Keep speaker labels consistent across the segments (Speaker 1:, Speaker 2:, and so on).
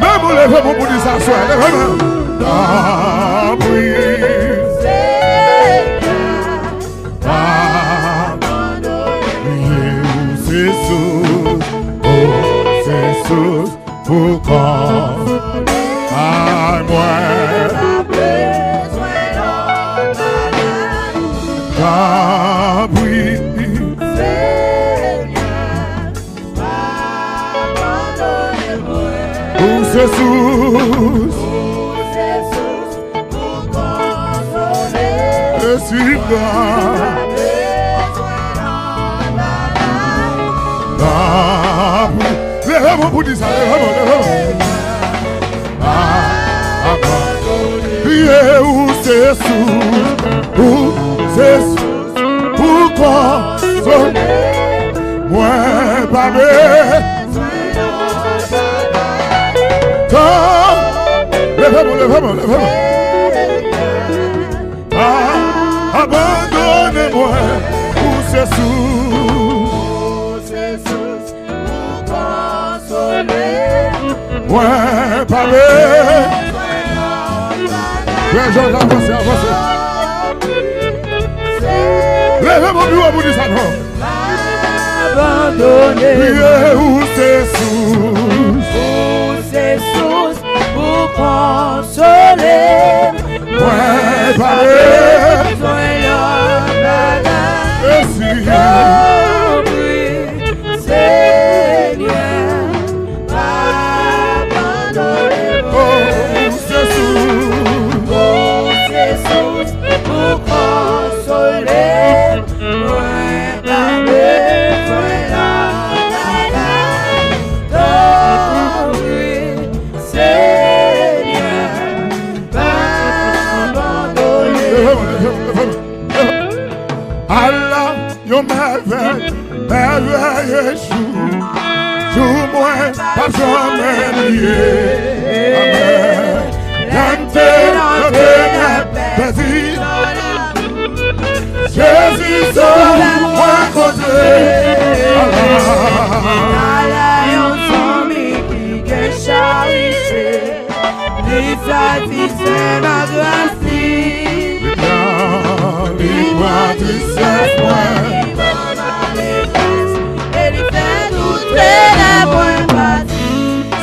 Speaker 1: Même vous levez mon bout de sa soeur. Levez-moi. Ah oui. Jesus, oh Jesus, pourquoi à moi car oui oh Jesus, pour consoler et si levez-moi pour dire ça, levez-moi. Où c'est sous, pourquoi moi pas levez-moi. Abandonnez-moi, où c'est sous. Ouais, parlez. Ouais, Georges, avancez. Levez mon bureau pour dire ça, non.
Speaker 2: Abandonnez.
Speaker 1: Où c'est sous,
Speaker 2: pour consoler.
Speaker 1: Ouais, parlez. Et si. Allah, yo merveilleux jour moi, pas jamais lié. Amen. Yante, Jésus, sauve-moi côté.
Speaker 2: Allah, yon somme qui est charité, lui satisfait ma grâce.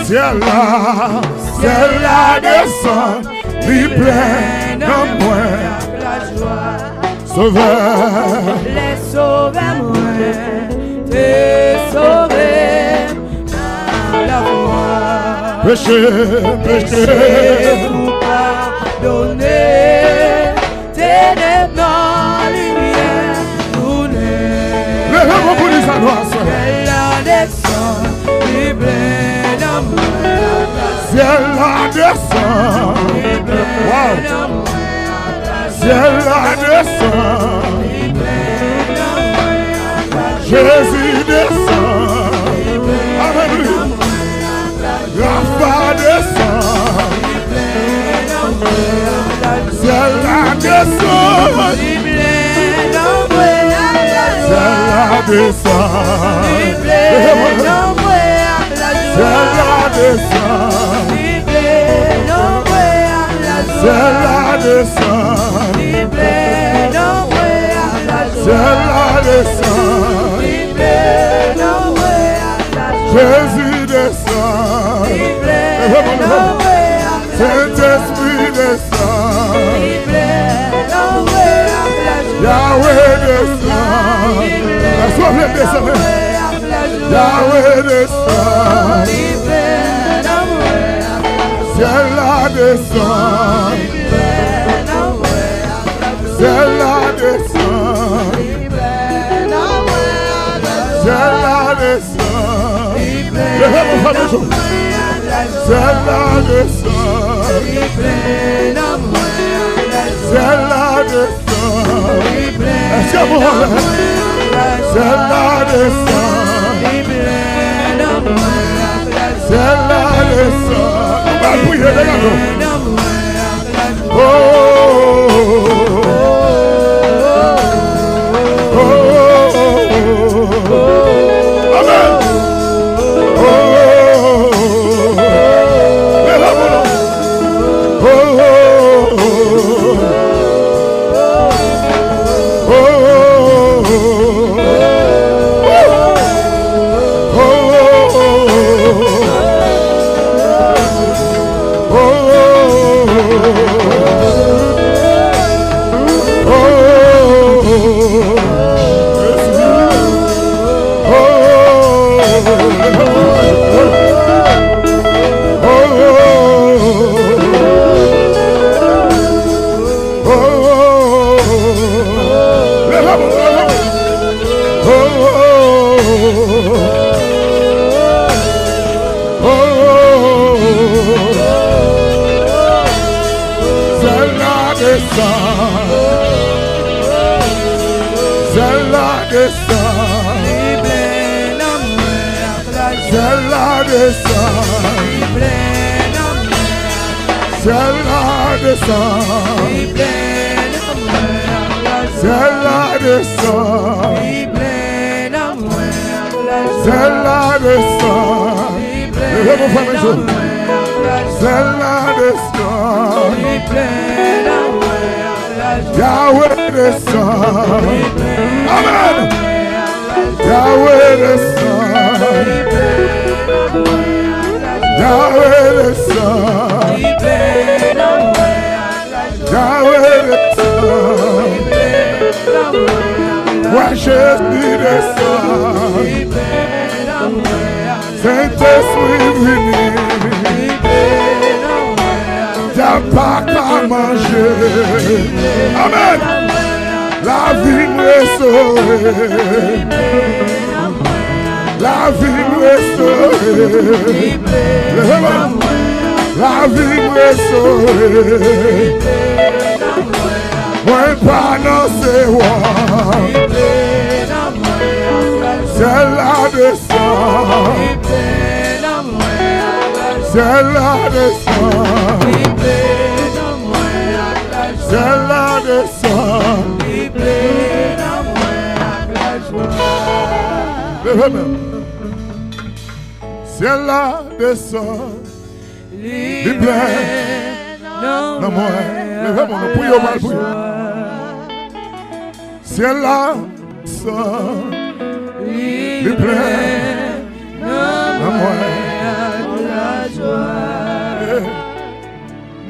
Speaker 1: Ciel là descend, lui plein en moi, sauveur,
Speaker 2: les sauveurs-moi, t'es sauvé par la foi.
Speaker 1: péché,
Speaker 2: tout pardonner, ténèbres dans lumière, tourner.
Speaker 1: Levez-moi pour dire ça,
Speaker 2: ciel là descend, lui plein en moi.
Speaker 1: Ciel là descend, wow. Ciel là descend, Jésus descend, alléluia. La foi descend, ciel là descend, ciel là descend, ciel là descend, ciel là descend, ciel là descend, Jésus descend, Saint-Esprit descend, Yahweh descend, la soif descend, Yahweh descend, ciel là descend, ciel là descend, ciel là descend, ciel là descend, ciel là descend, est-ce que vous ciel là descend, ciel là descend, on va prier les gars. Oh, amen. Oh, descend. C'est la descend. C'est la descend. C'est la descend. C'est la descend. Levez-vous, frères et sœurs. C'est la descend. Yahweh descend. Amen. Yahweh descend. Yahweh descend. Yahweh descend. Precious descend. Saint-Esprit venu. T'as pas qu'à manger. Amen. La vie restaurée. La vie restaurée. La vie restaurée. Moi pas dans ces rois. C'est la descente. C'est la descente. C'est la descente. C'est la descente. Libère. Non, moi. Levez-moi, nous prions mal pour vous. C'est la descente. Libère. Non, moi.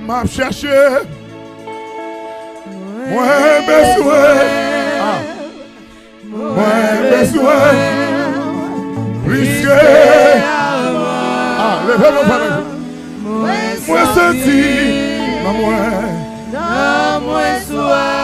Speaker 1: M'a cherché. Moi besoin. Moi besoin. Puisque. Levez-moi par là. Moi senti. Moi.
Speaker 2: Moi soir.